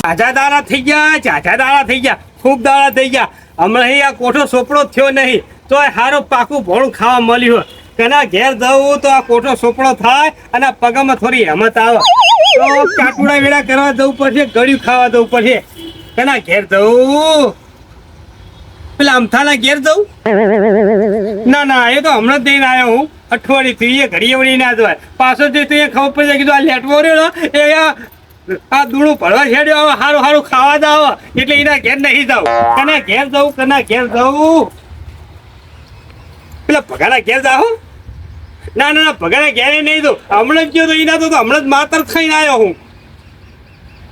ઝાઝા દાડા થઈ ગયા, ઝાઝા દાડા થઈ ગયા, ખૂબ દાડા થઈ ગયા. હમણાં આ કોઠો સોપડો થયો નહીં તો સારું પાકું ભોળું ખાવા મળ્યું. કેના ઘેર જવું તો આ કોઠો સોપડો થાય અને પગમાં થોડી હેમત આવે તો કાટુડા વેડા કરવા જવું પડશે, ગળ્યું ખાવા જવું પડશે. કેના ઘેર જવું? પેલા અમથાના ઘેર જવું? ના ના, એ તો હમણાં જ જઈને આવ્યો હું. અઠવાડિયું એ ઘડીએ વળી ના જવાય. પાછો જે તું ખબર પડે કીધું આ લેટવો રહ્યો ને એ આ દૂણું ભરવા છેડ્યો આવે, સારું સારું ખાવા જ આવે એટલે એના ઘેર નહીં જાવ. કના ઘેર જવું? કના ઘેર જવું? પેલા ભગાના ઘેર જાવ? ના ના ના, ભગાના ઘેરે નહીં દઉં. હમણાં જ ગયો તો એના તો હમણાં જ માતર ખાઈને આવ્યો હું.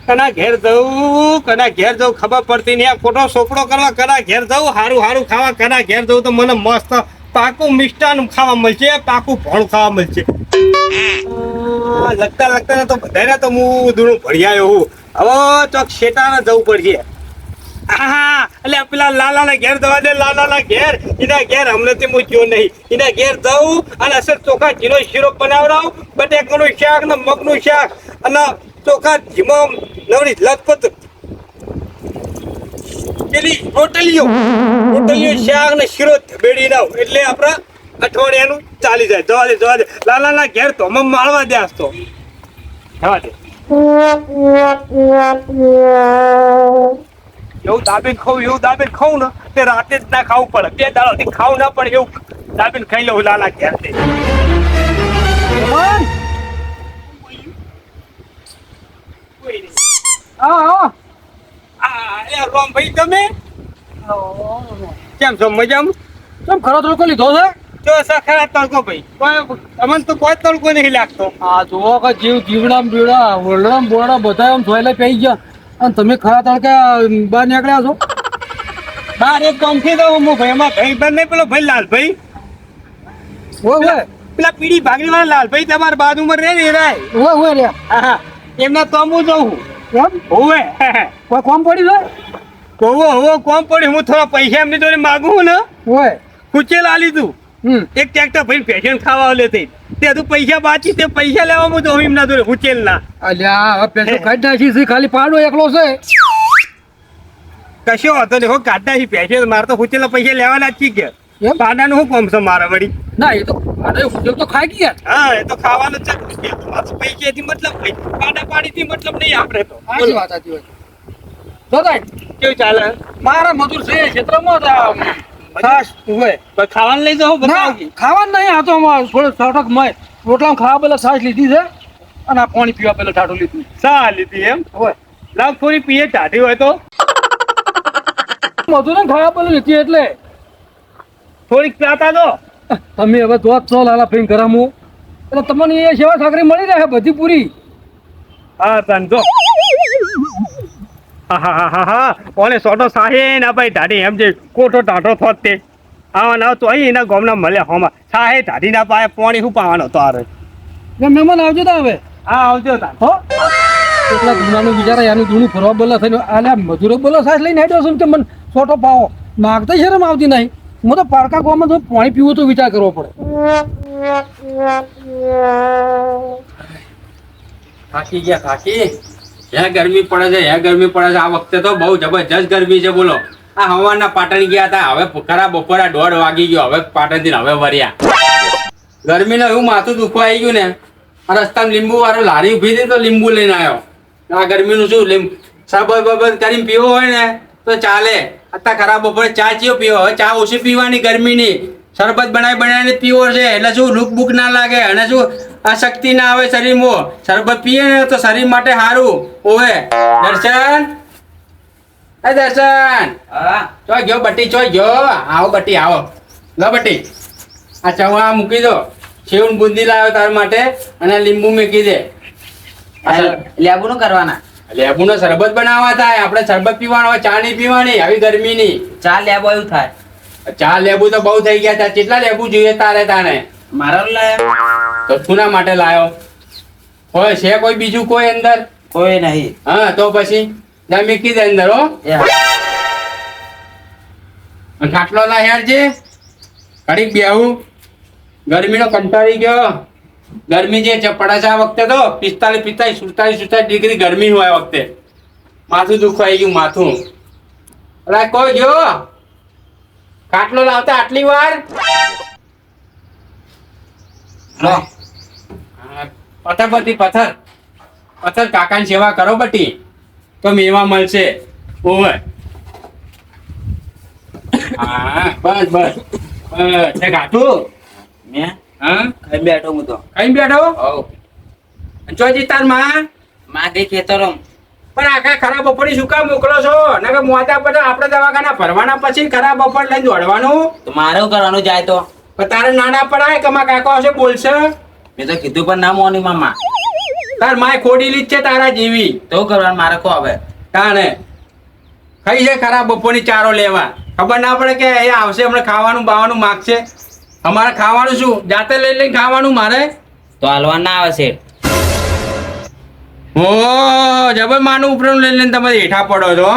કના ઘેર જવું? કના ઘેર જવું ખબર પડતી નહીં. આ ખોટો સોપડો કરવા કના ઘેર જવું, સારું સારું ખાવા કના ઘેર જવું તો મને મસ્ત પાકું મિષ્ટાન ખાવા મળશે, પાકું ભણ ખાવા મળશે. લગતા લગતા તો બધાને તો હું દૂણું ભરી આવ્યો હું. હવે ચોક શેટાને જવું પડશે. હા એટલે પેલા લાલાના ઘેર જવા દે. લાલાના ઘેર, એના ઘેર હમણાંથી હું ગયો નહીં. એના ઘેર જવું અને અસર ચોખા ઘીનો શીરો બનાવડાવું, બટેકાનું શાક ને મગનું શાક અને ચોખા ઘીમો નવરી લખપત પેલી રોટલીઓ શાક ને શીરો બેડી નાવ એટલે આપણા અઠવાડિયાનું ચાલી જાય. જવા દે લાલાના ઘેર તો અમે માળવા દે. તો જવા દે. એવું દાબીને ખાવું ને તે રાતે જ ના ખાવું પડે. 2 દાડાથી ખાવું ના પડે એવું દાબીને ખાઈ લઉં લાલા ઘેર થી. ભાઈ તમે કેમ છો? મજામાં? કેમ ખરો તડકો લીધો છે? જો સખરા તડકો ભાઈ, અમને તો કોઈ તડકો નહીં લાગતો. આ જુઓ કે જીવડા બીવડા ઓરડા બોરડા બધા આમ ધોયેલા પી ગયા અને તમે ખરા તડકે બહાર નીકળ્યા છો? બાર એક કામથી તો હું ભાઈ એમાં ભાઈ બંધ નહીં, પેલો ભાઈ લાલભાઈ પેલા પીડી ભાગરી વાળા લાલભાઈ તમારા બાજુમાં રહે ને રે હા એમના તો હું જઉં. એમ હોવે કોઈ કોમ પડી છે? હોવો કોમ પડ્યું. હું થોડા પૈસા એમની જોડે માગું ને હોય કુચેલ આ લીધું. એક ટ્રેક્ટર ભાઈ પેશન ખાવા લેતી તે તું પૈસા બાકી તે પૈસા લેવા તો એમના જોડે ઉચેલ ના. અલ્યા હવે પેટ્રોલ કાઢી નાખી છે, ખાલી પાડો એકલો છે. કશો હતો ને હો કાઢતા છે પેશન. મારે તો ઉચેલા પૈસા લેવાના જ છે. એમ પાડાનું શું કોમ છે મારા વળી? ના એ તો ઉદ્યોગ તો ખાઈ ગયા. હા એ તો ખાવાનું જ છે. પૈસાથી મતલબ નહીં, પાડા પાડીથી મતલબ નહીં. આપણે તો સાચી વાત દાદા કેવું ચાલે? મારા મજૂર છે ક્ષેત્રમાં ખાવાનું લઈ જાઓ. ખાવાનું નહીં, આ તો થોડો છટક મય રોટલા ખાવા પેલા છાશ લીધી છે અને આ પાણી પીવા પેલા ટાટું લીધું. સા લીધી એમ હોય લાવ થોડી પીએ ટાઢી હોય તો મજૂર ખાવા પેલું લીધી એટલે થોડીક પ્યાતા દો. તમે હવે દોત છો લાલા ફીન કરામું એટલે તમને એ સેવા સાકરી મળી રહે બધી પૂરી. હા ધંધો હા કોને સોટો સાહે ના ભાઈ ઢાઢી એમ જે કોઠો ટાંટો થોત તે આવા ના તો અહીં એના ગોમના મળ્યા હોમાં સાહે ઢાઢી ના પાય પાણી શું પાવાનો તારે? મહેમાન આવજો તા હવે. હા આવજો તા હો એટલા ગુનાનું વિચારા એનું જૂનું ફરવા બોલા થઈને આલ્યા મજૂરો બોલો સાસ લઈને આવ્યો છું કે મને સોટો પાવો માગતા શરમ આવતી નહીં. હું તો પારકા ગામમાં તો પાણી પીવું તો વિચાર કરવો પડે. થાકી ગયા થાકી. હે ગરમી પડે છે આ વખતે તો બહુ જબરજસ્ત ગરમી છે. બોલો આ હવાના પાટણ ગયા હતા, હવે ખરા બપોરા 1:30 વાગી ગયો, હવે પાટણ થી હવે વર્યા. ગરમીનું એવું માથું દુખવા આવી ગયું ને. આ રસ્તામાં લીંબુ વાળો લારી ઉભી હતી તો લીંબુ લઈને આવ્યો. આ ગરમીનું શું સરબત કરીને પીવો હોય ને તો ચાલે. અત્યારે ખરા બપોરે ચા ચીયો પીવો, હવે ચા ઓછી પીવાની ગરમીની. શરબત બનાવીને પીવો છે એટલે શું લૂક બુક ના લાગે અને શું અશક્તિ ના આવે શરીરમાં. શરબત પીએ ને તો શરીર માટે સારું. ઓવે દર્શન ચો ગયો બટી, ચો ગયો. આવો બટી આવો. લો બટી આ ચવા મૂકી દો. સેવ બુંદી લાવ્યો તાર માટે અને લીંબુ મૂકી દે. લેબુ નું કરવાના? લેબુ નો શરબત બનાવવા થાય. આપણે શરબત પીવાનો હોય, ચા નહીં પીવાની આવી ગરમીની. ચા લેબુ એવું થાય? ચા લેબુ તો બહુ થઈ ગયા. કેટલા લેબુ જોઈએ તારે? મારા લાયા તો શુના માટે લાયો હોય? છે કોઈ બીજું કોઈ અંદર? કોઈ નહીં. હા તો પછી મૂકી દે અંદર. હો ખાટલો ના હેર છે ઘડીક બેહું. ગરમીનો કંટાળી ગયો. ગરમી જે પડે છે આ વખતે તો 45, 47 ડિગ્રી ગરમી હોય આ વખતે. માથું દુખાઈ ગયું માથું. અલા કોઈ જો ખાટલો લાવતા આટલી વાર. લો. હા, પથ્થર બટી પથ્થર પથ્થર કાકાની સેવા કરો બટી તો મેવા મળશે. ઓવે હા બસ બસ બસ છે ગાતું. મેં હા ખાઈ બેઠો હું તો. કઈ બેઠો હવ. ચોજી તાર માં માં ગઈ ખેતરો. પણ આખા ખરાબ બપોરી શું કામ મોકલો છો? નકર મોટા પર આપણે દવાખાના ભરવાના પછી ખરાબ બપોર લઈને દોડવાનું. તો મારે શું કરવાનું જાય તો? પણ તારે નાના પડાય કે મારા કાકો હશે બોલશે. મેં તો કીધું પણ ના મોની મામા. તાર માય ખોડીલી જ છે તારા જેવી. તો શું કરવાનું મારે કહો હવે. તાણે ખાઈ છે ખરાબ બપોરની ચારો લેવા. ખબર ના પડે કે એ આવશે હમણાં ખાવાનું બાવાનું માગશે. અમારે ખાવાનું શું જાતે લઈ લઈને ખાવાનું મારે. તો હાલવા ના આવે છે. ઓ જબર માનું ઉપરનું લઈ લઈને તમે હેઠા પડો છો.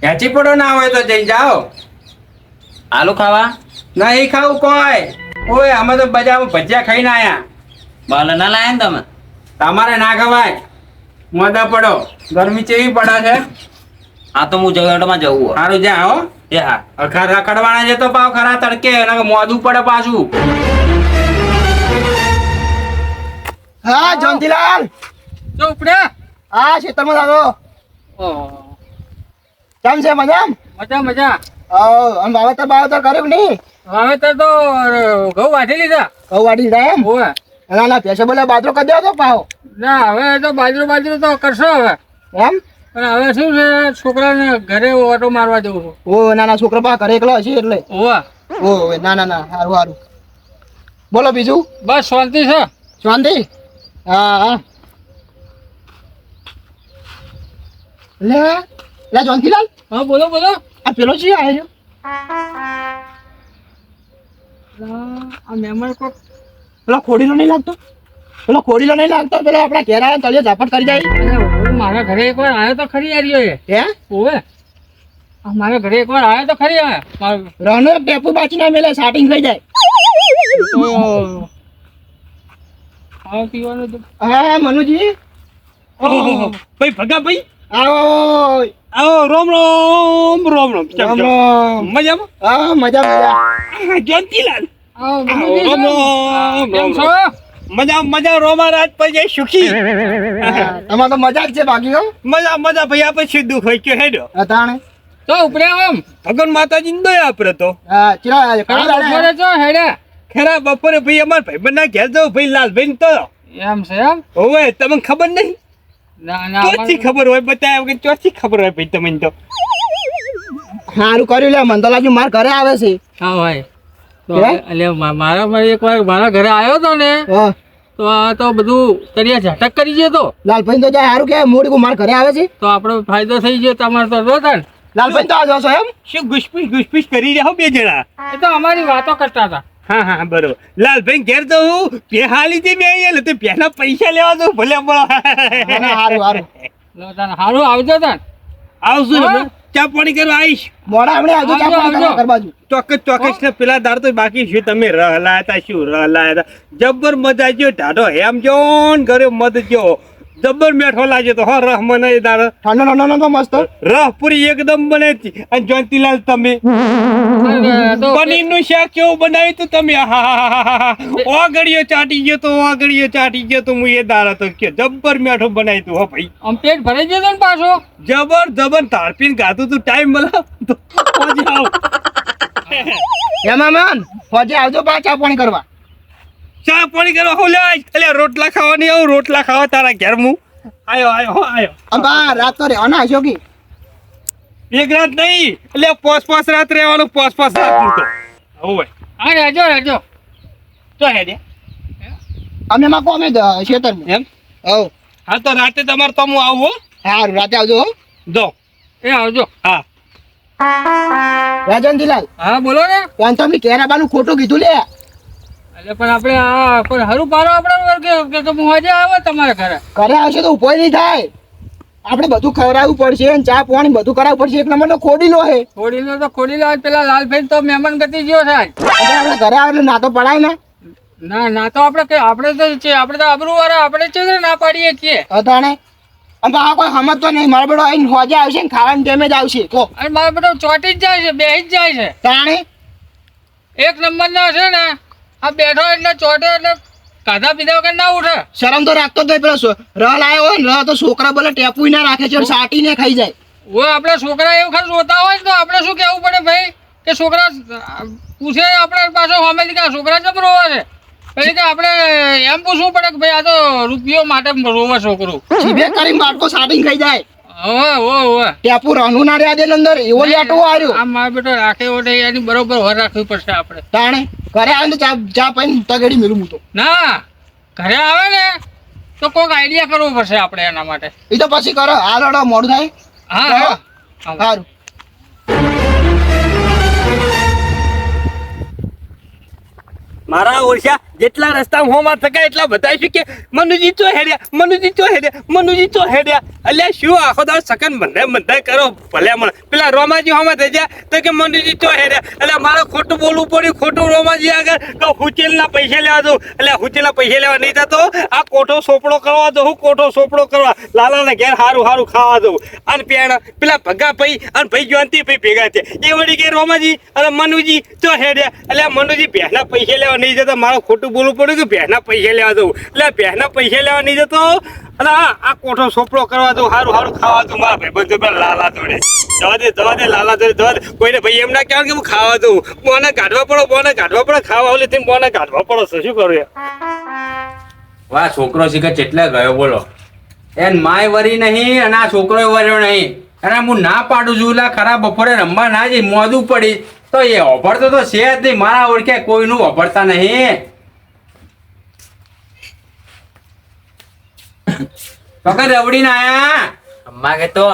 હેચી પડો ના હોય તો જઈ જાઓ. આલુ ખાવા નહીં ખાવું કોઈ. ઓય અમે તો બજારમાં ભજીયા ખાઈને આયા. બાલ ના લાયા ને તમે? તમારે ના ખવાય. મોદા પડો ગરમી કેવી પડે છે. હા તો હું જગાડમાં જવું હોય. સારું જા હો. એ હા. રખડવાના છે તો પાવ ખરા તડકે એના મોદું પડે પાછું. હા જોનતીલાલ તો ઉપડ્યા. હા ખેતરમાં દાદો કેમ છે મજામ? મજા મજા. આમ વાવેતર બાવેતર કર્યું કે નહીં? વાવેતર તો ઘઉં વાઢી લીધા. ઘઉં વાટી લીધા એમ? ઓવે. ના ના પેસે બોલે બાજરો કરી દેવો તો પાવ ના હવે તો બાજરો તો કરશો હવે. એમ? પણ હવે શું છે છોકરાને ઘરે ઓટો મારવા જવું છું. ઓ નાના છોકરા પા ઘરે એકલો હશે એટલે ઓવા. ઓ ના ના ના સારું સારું બોલો બીજું બસ શાંતિ છે. શાંતિ? હા હા લે લે જોનતીલાલ હા બોલો બોલો. આ પેલો છે આવ્યો આ મહેમાન કોક પેલો ખોડીલો નહીં લાગતો? પેલો ખોડીલો નહીં લાગતો? પેલો આપણા ઘેર આવ્યો તળિયે ઝાપટ કરી જાય. મારા ઘરે એકવાર આવ્યો તો ખરી યાર એ. હે ઓવે. મારા ઘરે એકવાર આવ્યો તો ખરી રનો ટેપુ બાચી ના મેલે સ્ટાર્ટિંગ થઈ જાય. ખાવા પીવાનું તો હા મનુજી ભાઈ ભગા ભાઈ આવો આવો. રોમ રોમ રોમ રોમ. કેમ રામ છો? રામ. મજામાં? હા મજા મજા જયંતીલાલ આવો, રામ કેમ રામ છો? મજા મજા રોમા રાત પછી સુખી. હા, તમારે તો મજા જ છે બાકી હો. મજા મજા ભાઈ આપણે શું દુઃખ હોય કે હેડો અતાણે તો ઉપડ્યા આમ. ભગવાન માતાજી ને દયા આપડે તો. હા ચિરા ખરા બપોરે છો હેડે. ખરા બપોરે ભાઈ અમાર ભાઈ ના ઘેર જાવ ભાઈ લાલભાઈ ને તો એમ છે એમ? હોવે તમને ખબર નહીં? ના ના ચોથી ખબર હોય બતાવ્યા વગર ચોથી ખબર હોય ભાઈ તમને તો. સારું કર્યું લે મને તો લાગ્યું માર ઘરે આવે છે. હા ભાઈ તો હે? એટલે મારા એકવાર મારા ઘરે આવ્યો તો ને હા તો આ તો બધું તરિયા ઝટક કરી ગયો તો. લાલભાઈ તો જાય સારું કે મોડી કો માર ઘરે આવે છે. તો આપણો ફાયદો થઈ ગયો તમારે તો જોતા ને. લાલભાઈ તો આ જોશો એમ? શું ગુસપીસ કરી રહ્યા બે જણા? એ તો અમારી વાતો કરતા હતા. હા હા બરોબર. લાલભાઈ ઘેર તો હું પેહાલી થી બે અહીંયા તો પેલા પૈસા લેવા દઉં ભલે ના, ના, સારું સારું લો તાન હારું આવજો તાન. આવશું હા? ને ચા પાણી કરવા આવીશ. મોડા હમણે આવજો ચા આવજો, પાણી આવજો. કરવા બાજુ. ચોક્કસ ને પેલા દાર તો બાકી શું તમે રહલાયા હતા શું રહલાયા હતા જબ્બર મજા જો ઢાઢો હેમ જો ને ઘરે મત જો જબ્બર મેઠો લાગે તો હો રહ મને એ દાર ઠંડો ઠંડો તો મસ્ત. રહ પૂરી એકદમ બને છે. અને જોનતીલાલ તમે તો પનીરનું શાક કેવું બનાવ્યું તું તમે? ઓગળીઓ ચાટી ગયો તો હું એ દાર હતો કે જબ્બર મેઠો બનાવ્યું તું હો ભાઈ. આમ પેટ ભરાઈ ગયો તો ને પાછો. જબર તારપીને ગાતું તું ટાઈમ મળે તો પહોંચી આવો. એમાં માન ફોજે આવજો પા ચા પાણી કરવા. ચા પાણી કરવા હું લે એટલે રોટલા ખાવા નહીં આવું. રોટલા ખાવા તારા ઘેર હું આયો. અંબા રાત તો રહેવાના હશો કે? એક રાત નહીં એટલે પોસ રાત રહેવાનું. પોસ રાત નું તો હોવે. હા રહેજો. તો હેડે અમે માં કોમે ખેતરમાં એમ. હવ હા તો રાતે તમારે તો હું આવું હો. સારું રાતે આવજો હો. જો એ આવજો. હા રાજનજીલાલ હા બોલો ને. કોણ તો કેરાબાનું ખોટું કીધું લે. એટલે પણ આપણે આ પણ હરું પારો આપણા વર્ગ કે હું આજે આવે તમારા ઘરે. ઘરે આવશે તો ઉભો નહીં થાય. આપણે બધું ખવડાવવું પડશે અને ચા પાણી બધું કરાવવું પડશે. એક નંબર નો ખોડીલો હે. ખોડી લો પેલા લાલભાઈ તો મહેમાન ગતિ ગયો સાહેબ. આપણે ઘરે આવે એટલે ના તો પડાય ને. ના તો આપણે તો આબરૂ વાળા આપણે છે ના પાડીએ છીએ. અતાણે અને પાછા કોઈ સમજતો નહીં, મારો બેટો આઈને હોજે આવશે ને ખાવાની ટાઈમે જ આવશે કહો અને મારો બેટો ચોટી જ જાય છે, બેહી જ જાય છે. તાણે એક નંબરનો છે ને, આ બેઠો એટલે ચોટે એટલે કાધા પીધા વગર ના ઉઠે. શરમ તો રાખતો જ નહીં. પેલો રહ લાયો હોય ને, રહ તો છોકરા બોલે ટેપુય ના રાખે છે, સાટીને ખાઈ જાય. ઓય આપણે છોકરા એવું ખાલી રોતા હોય ને તો આપણે શું કહેવું પડે ભાઈ કે છોકરા પૂછે આપણે પાછો સામેથી કે આ છોકરા કેમ રોવે છે, પછી કે આપણે એમ પૂછવું પડે કે ભાઈ આ તો રૂપિયો માટે રોવે છોકરું. જીભે કરીને બાટકો સાટીને ખાઈ જાય. ઓવે ટેપુ રહનું ના રહ્યા દે અંદર, એવો લેટો આવ્યો. આ મારો બેટો રાખે ઓટે એની બરોબર વર રાખવી પડશે આપણે. તાણે ઘરે આવે ને ચા પાઈને તગડી મેલું હું તો. ના ઘરે આવે ને તો કોઈક આઈડિયા કરવો પડશે આપણે એના માટે. એ તો પછી કરો, હાલ અડો મોડું થાય. હા સારું. મારા ઓળખ્યા જેટલા રસ્તા હોમાં થકાય એટલા બધા શું કે મનુજી ચો હેડ્યા, મનુજી ચો હેડ્યા, મનુજી ચો હેડ્યા. અલ્યા શું આખો દાડો સકન બંધાય કરો ભલે મને. પેલા રોમાજી હોમાં થઈ ગયા તો કે મનુજી ચો હેડ્યા. એટલે મારે ખોટું બોલવું પડ્યું, ખોટું રોમાજી આગળ તો હુચેલના પૈસા લેવા દઉં. એટલે હુચેલના પૈસા લેવા નહીં થતો, આ કોઠો સોપડો કરવા દઉં, કોઠો સોપડો કરવા લાલાને ઘેર સારું ખાવા દઉં. અને પેલા ભગા ભાઈ અને ભાઈ જોનતી ભાઈ ભેગા છે એ વળી કે રોમાજી અને મનુજી ચો હેડ્યા. એટલે મનુજી ભેંસના પૈસા લેવા નહીં જતા, મારે ખોટું બોલવું પડ્યું કે ભેંસના પૈસા લેવા દઉં. એટલે ભેંસના પૈસા લેવા નહીં જતો અને આ કોઠો સોપડો કરવા દઉં, સારું ખાવા દઉં. મારા ભાઈ બધું પેલા લાલા જોડે જવા દે લાલા જોડે જવા દે. કોઈને ભાઈ એમ ના કહેવાય કે હું ખાવા દઉં, બોને કાઢવા પડે ખાવા ઓલે તેમ બોને કાઢવા પડો. શું કરું યાર? વાહ છોકરો શીખે ચેટલે ગયો બોલો. એન માય વરી નહીં અને આ છોકરો વર્યો નહીં. અને હું ના પાડું છું એટલે ખરા બપોરે રમવા ના જઈ મોડું પડી તો એ ઓભરતો તો છે જ નહીં. મારા ઓળખ્યા કોઈનું ઓભરતા નહીં. વખત રવડીને આયા અમ્મા કે તો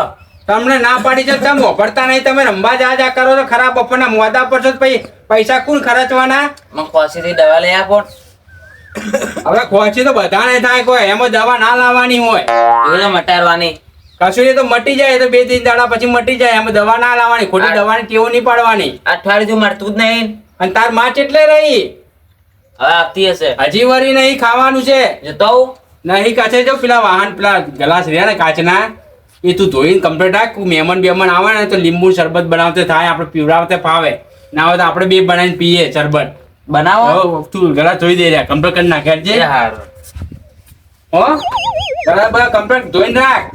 તમને ના પાડી છે તમે ઓભરતા નહીં. તમે રમવા જા કરો તો ખરા બપોરના મોડા પર છો પછી પૈસા કોણ ખર્ચવાના? મને ખોસીથી દવા લઈ આપો. હવે ખોચી તો બધાને થાય, કોઈ એમાં દવા ના લાવવાની હોય. એવું મટાડવાની. કશું એ તો મટી જાય, તો 2-3 દાડા પછી મટી જાય. એમાં દવા ના લાવવાની, ખોટી દવાની ટેવ નહીં પાડવાની. અઠવાડિયું મળતું જ નહીં. અને તાર માં કેટલે રહી? હવે આપતી હશે. હજી વરી નહીં ખાવાનું છે. જતો આવું? નહીં કાચે જો પેલા વાહન પેલા ગ્લાસ રહ્યા ને કાચના એ તું ધોઈને કમ્પ્લીટ રાખ. મહેમાન આવે ને તો લીંબુ શરબત બનાવતે થાય, આપણે પીવડાવતે ફાવે. ના હોય તો આપણે બે બનાવીને પીએ શરબત. બનાવો. તું ગ્લાસ ધોઈ દે રહ્યા, કમ્પ્લીટ કરી નાખે છે. હો બરાબર કમ્પ્લીટ ધોઈને રાખ.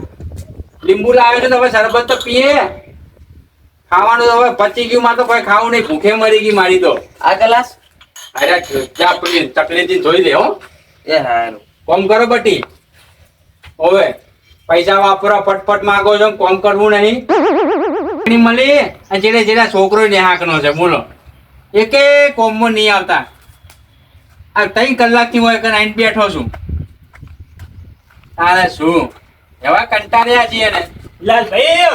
લીંબુ લાવે છે તો હવે શરબત તો પીએ. ખાવાનું તો હવે પચી ગયું, માં તો કોઈ ખાવું નહીં, ભૂખે મરી ગઈ મારી તો. આ ગ્લાસ. અરે જા પેલી તકલીફથી ધોઈ દે. હો એ હારું. કોમ કરો બટી. હવે પૈસા વાપરો, ફટફટ માંગો છો, કોમ કરવું નહીં. મળી અને જેને છોકરો નેહાકનો છે બોલો, એકે કોમમાં નહીં આવતા. આ 3 કલાકથી હોય કે આઈને બેઠો છું. તારે શું એવા કંટાળ્યા છીએ ને. લાલભાઈ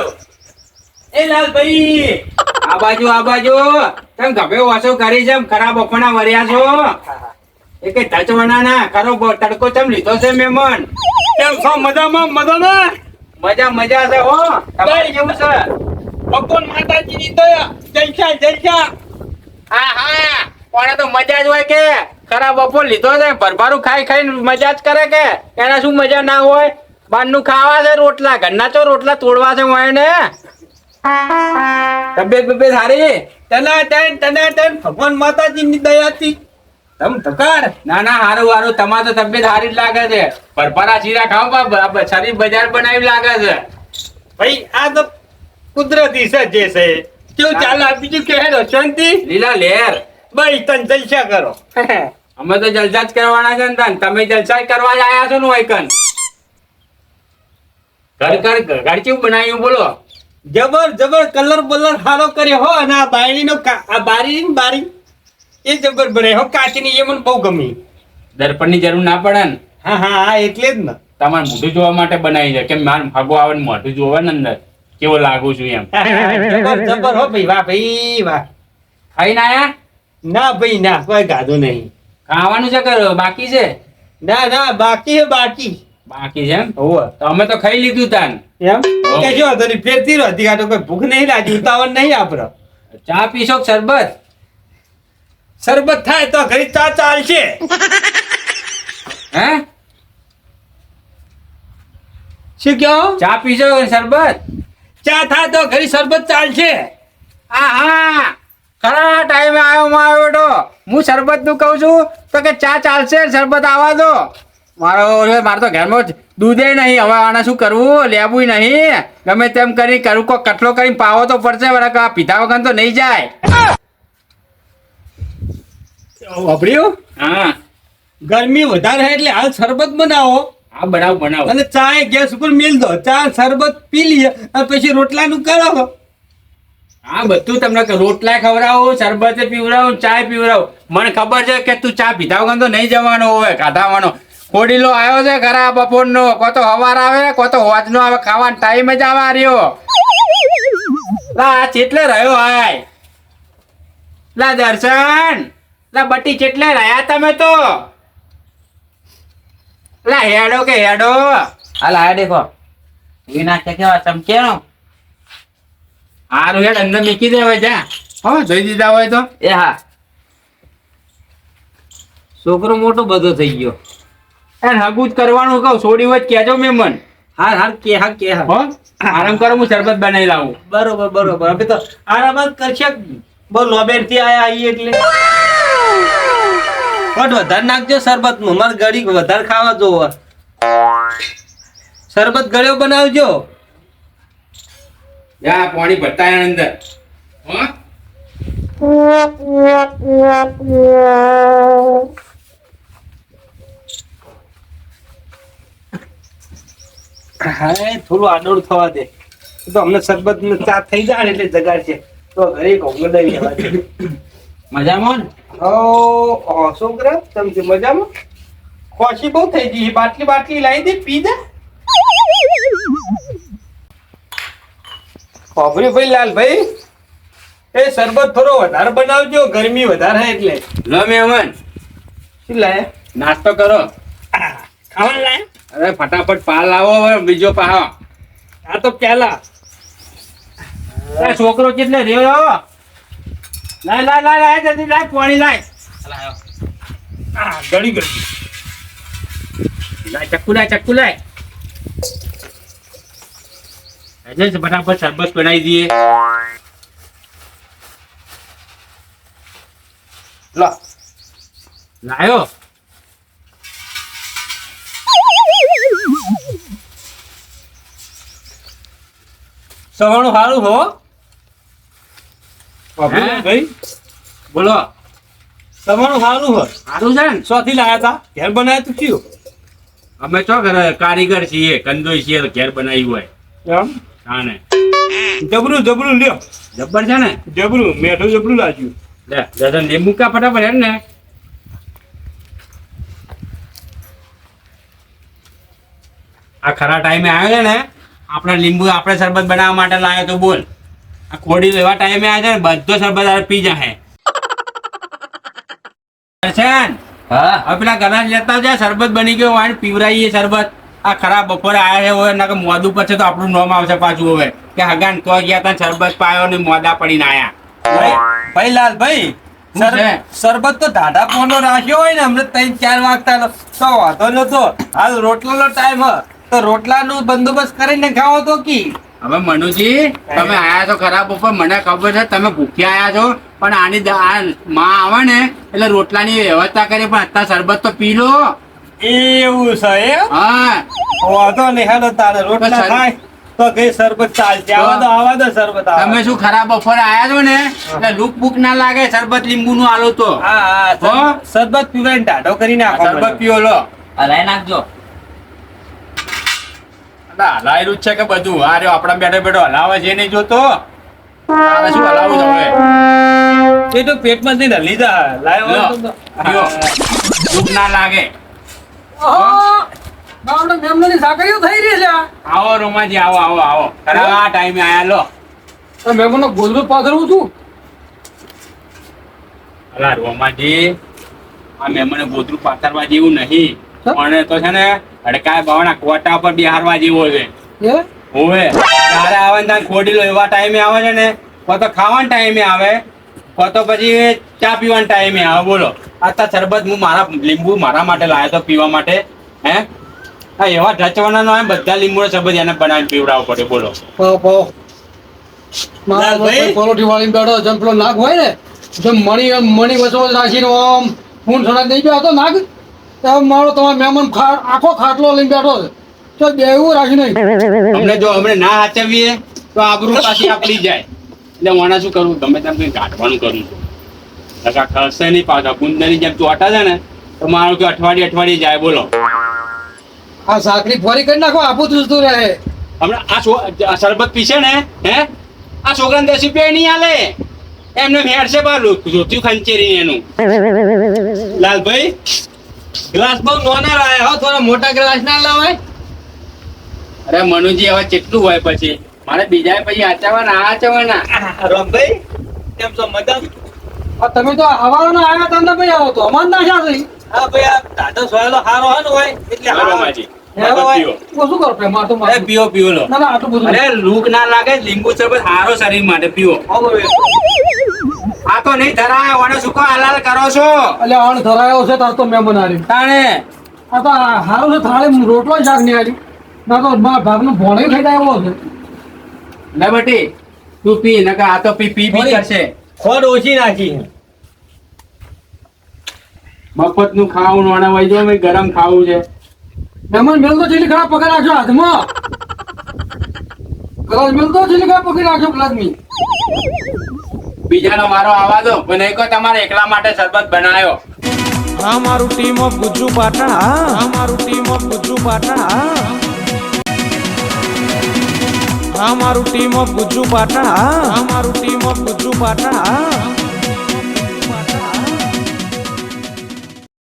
આ બાજુ તમે ગભે વાસો કરી છે, ખરાબ બપોરના વર્યા છો. એ કે ધચવાના ના કરો, તડકો ચમ લીધો છે મહેમાન. કેમ છો? મજામાં મજા છે. હો તમારે કેવું છે? ભગવાન માતાજીની દયા જલસા. હા કોને તો મજા જ હોય કે ખરા બપોર લીધો છે, ભરભારું ખાઈને મજા જ કરે કે એના શું મજા ના હોય? બહારનું ખાવા છે રોટલા, ઘરના ચો રોટલા તોડવા છે હોય ને. તબિયત સારી? તને ભગવાન માતાજીની દયાથી તમ ધકાર ના હારું તમારે તો તબિયત સારી જ લાગે છે. ભરભરા ચીરા ખાવ શરીર બજાર બનાવી લાગે છે. ભાઈ આ તો કુદરતી છે જે છે. કેવું ચાલે? બીજું કે હેડો શાંતિ? લીલા લેર ભાઈ તને જલસા કરો. અમે તો જલસા જ કરવાના છે ને તાન. તમે જલસા જ કરવા જ આયા છો ને વાયકન. ઘર કેવું બનાવ્યું બોલો? જબર કલર બલર સારો કર્યો હો. અને આ બારીનો આ બારી એ જબર બને હો, કાચની. એ મને બહુ ગમી. દર્પણની જરૂર ના પડે ને. હા એટલે જ ને. તમારે મોઢું જોવા માટે બનાવી છે કે માર ભાગો આવે ને મોઢું જોવે ને અંદર કેવો લાગુ છું એમ. જબર હો ભાઈ. વાહ ભાઈ વાહ. ખાઈને આયા? ના ભાઈ ના, કોઈ ગાધું નહીં. ખાવાનું છે કે બાકી છે? ના બાકી બાકી છે એમ? તો અમે તો ખાઈ લીધું તાન. એમ કે જો તો ફેરતી રહેતી. આ તો કોઈ ભૂખ નહીં લાગી, ઉતાવળ નહીં આપડે. ચા પીશો કે શરબત થાય તો ઘરે ચા ચાલશે. હે શું કહો ચા પીજો કે શરબત? ચા થાય તો ઘડી શરબત ચાલશે. હા ખરા ટાઈમે આવ્યો તો હું શરબત નું કહું છું તો કે ચા ચાલશે, શરબત આવા દો. મારે તો ઘરમાં દૂધે નહીં, હવે આને શું કરવું, લેવું નહીં. ગમે તેમ કરી કરું, કોઈ કટલો કરીને પાવો તો પડશે, બરાબર પીધા વગર તો નહીં જાય. વાપર્યું હા ગરમી વધારે એટલે હાલ શરબત બનાવો હા બનાવો. અને ચા એ ગેસ ઉપર મેલ દો, ચા શરબત પી લઈએ અને પછી રોટલાનું કરો. હા બધું તમને રોટલા ખવડાવું, શરબતે પીવડાવું, ચા પીવડાવું. મને ખબર છે કે તું ચા પીધા વગર તો નહીં જવાનો હોય ખાધાવાનો. ખોડીલો આવ્યો છે ખરા બપોરનો, કો તો હવાર આવે કો તો હોજનો આવે, ખાવાનો ટાઈમ જ આવા રહ્યો. લા ચેટલે રહ્યો હાય લા દર્શન, લા બટી ચેટલે રહ્યા તમે તો? લા હેડો કે હેડો. હાલ આ દેખો વિના કે કેવા ચમકેનો. હારું હેડ અંદર મૂકી દે હવે જા. હો જોઈ દીધા હોય તો. એ હા છોકરો મોટો બધો થઈ ગયો. એને હગું જ કરવાનું કહું, છોડી હોય કેજો મહેમાન. હાર હાર કે હા કે હા હો આરામ કરો, હું શરબત બનાવી લાવું. બરોબર હવે તો આરામ જ કરશે. બહુ લોબેર થી આયા આઈએ એટલે પણ વધારે નાખજો શરબત નું, મારે ગળી વધારે ખાવા જોવો. શરબત ગળ્યો બનાવજો. જા પાણી ભરતા અંદર. હો હા થોડું આડોળ થવા દે તો અમને શરબત ને ચા થઈ જાય ને એટલે જગાડ છે તો ઘરે ઘોંઘડાઈ લેવા દે. મજામાં ને? છોકરા તમે મજામાં? ખોશી બહુ થઈ ગઈ, બાટલી લાવી દે પી દે. ખોબરી ભાઈ લાલભાઈ એ શરબત થોડો વધારે બનાવજો, ગરમી વધારે એટલે. લો મહેમાન શું લાયા? નાસ્તો કરો. ખાવા લાયા? અરે ફટાફટ પાલ લાવો, હવે બીજો પાહો. આ તો પેલા આ છોકરો કેટલે રહ્યો? લાય જલ્દી લાય, પાણી લાય. ગળી લાય ચક્કુ લાય. એટલે જ ફટાફટ શરબત બનાવી દઈએ. લો લાયો. સવાણું સારું હો હે? ભાઈ, બોલો. સવાણું સારું હો. સારું છે ને? શોથી લાયા તા? ઘેર બનાયા તું કયું? અમે ચો ઘરે કારીગર છીએ, કંદોઈ છીએ, તો ઘેર બનાવ્યું હોય. એમ હા ને જબરું લ્યો, જબ્બર છે ને? જબરું મેઠું જબરું લાગ્યું. લે દાદા લીંબુ કા ફટાફટ હેડ ને. આ ખરા ટાઈમે આવ્યો છે ને, આપણે લીંબુ આપણે શરબત બનાવવા માટે લાવ્યો તો બોલ. આ ખોડી એવા ટાઈમે આવ્યા છે ને, બધો શરબત આ પી જાય. દર્શન હા હવે પેલા ગલાસ લેતા જાય, શરબત બની ગયો વાણ પીવરાઈએ શરબત. આ ખરા બપોરે આયા છે હોય ના કે મોદું પછી તો આપણું નામ આવશે પાછું હવે કે હગાન તો ગયા તા શરબત પાયો ને મોદા પડીને આયા. ભાઈ લાલભાઈ શું છે? શરબત તો ઢાઢા પોનો રાખ્યો હોય ને હમણાં 3-4 વાગતા તો વાંધો નતો. હાલ રોટલાનો ટાઈમ હ તો રોટલાનો બંદોબસ્ત કરીને ખાવો તો કી. હવે મનુજી તમે આયા છો ખરા બપોર, મને ખબર છે તમે ભૂખ્યા આયા છો, પણ આની આ માં આવે ને એટલે રોટલાની વ્યવસ્થા કરી, પણ અત્યારે શરબત તો પી લો. એવું છે એમ? હા વાંધો નહીં હાલો તારે રોટલા ખાય તો કઈ શરબત ચાલશે. આવા દો શરબત તમે શું ખરા બપોરે આયા છો ને એટલે લૂક બુક ના લાગે, શરબત લીંબુ નું આલો તો. હો? શરબત પીવાને ઢાઢો કરી નાખો. શરબત પીઓ લો. હલાઈ નાખજો. હલાયેલું જ છે કે બધું? આ રહ્યો આપણા બેઠો હલાવે છે નહીં જોતો. હવે શું હલાવું તમે? એ તો પેટમાં જઈને હલી જા. લાયો લો, પીઓ. લૂક ના લાગે. આવો રોમાજી આવો ખરા આ ટાઈમે આયા લો. અલા રોમાજી આ મહેમાને ગોદરું પાથરવા જેવું નહીં, પણ તો છે ને હડકાય બાવના કોટા પર બિહારવા જેવો છે. હોવે તારે આવે ને તારે ખોડી લો એવા ટાઈમે આવે છે ને, કો તો ખાવાના ટાઈમે આવે, કો તો પછી ચા પીવાના ટાઈમે આવે. બોલો આ શરબત હું મારા લીંબુ મારા માટે લાવ્યો તો પીવા માટે. હે હા એવા ઢચવાના નો હોય બધા લીંબુનો શરબત એને બનાવીને પીવડાવવો પડે બોલો પાવ પાવ મારા લાલભાઈ? પરોઠી વાળી બેઠો જેમ પેલો નાગ હોય ને જેમ મણી વચો રાખીને આમ ફૂન સડા નહીં બેઠો નાગ એમ મારો તમારો મહેમાન આખો ખાટલો લઈને બેઠો છે તો બેવું રાખી નહીં અમને જો અમને ના હાચવીએ તો આબરૂ પાછી આપડી જાય એટલે મને શું કરવું ગમે તેમ કંઈ કાઢવાનું કરવું નકા ખર્ચે નહીં પાછા કુંદરની જેમ ચોટા છે ને તો મારું કે અઠવાડિયે જાય બોલો આ સાકરી ફરી કરી નાખો આપું તું રહે હમણાં આ શરબત પીશે ને હે આ છોકરાને 10 રૂપિયા નહીં આલે એમને હેડશે બારું જોત્યું ખંચેરી એનું લાલભાઈ ગ્લાસ બહુ નાના લાયા હો, થોડા મોટા ગ્લાસ ના લાવાય? અરે મનુજી હવે કેટલું હોય પછી મારે બીજા પછી આચાવાના રામભાઈ કેમ છો મજા? તમે તો આવવાના આવ્યા તમને ભાઈ આવો તો અમાર ના છે હા ભાઈ આ દાદા સોયલો હારો હે ને હોય એટલે હારો. માજી હેલો ભાઈ. શું કરો પ્રેમ આ તો અરે પીઓ પીઓ લો ના ના આટલું બધું અરે લૂક ના લાગે લીંબુ શરબત હારો શરીર માટે પીવો આવો ભાઈ. આ તો નહીં ધરાય ઓને શું કહો હલાલ કરો છો એટલે આણ ધરાયો છે તાર તો મહેમાન આર્યું તાણે આ તો હારું છે થાળે રોટલો શાક નહીં આર્યું ના તો મારા ભાગનું ભોણે ખાઈ જાય એવો છે લે બટી તું પી નકા આ તો પી પી કરશે ખોડ ઓછી નાખી. મફત નું ખાવું નોણા વઈ જો મેં ગરમ ખાવું છે મહેમાન મેલતો ચીલી ખરા પકડ રાખજો હાથમાં કદાચ મેલતો ચીલી ખરા પકડી રાખજો ગ્લાસની બીજાનો વારો આવા દો પણ એક તમારે એકલા માટે શરબત બનાવ્યો હા મારું ટીમ ઓફ ગુજ્જુ પાટણ હા મારું ટીમ ઓફ ગુજ્જુ પાટણ હા મારું ટીમ ઓફ ગુજ્જુ પાટણ હા મારું ટીમ ઓફ ગુજ્જુ પાટણ હા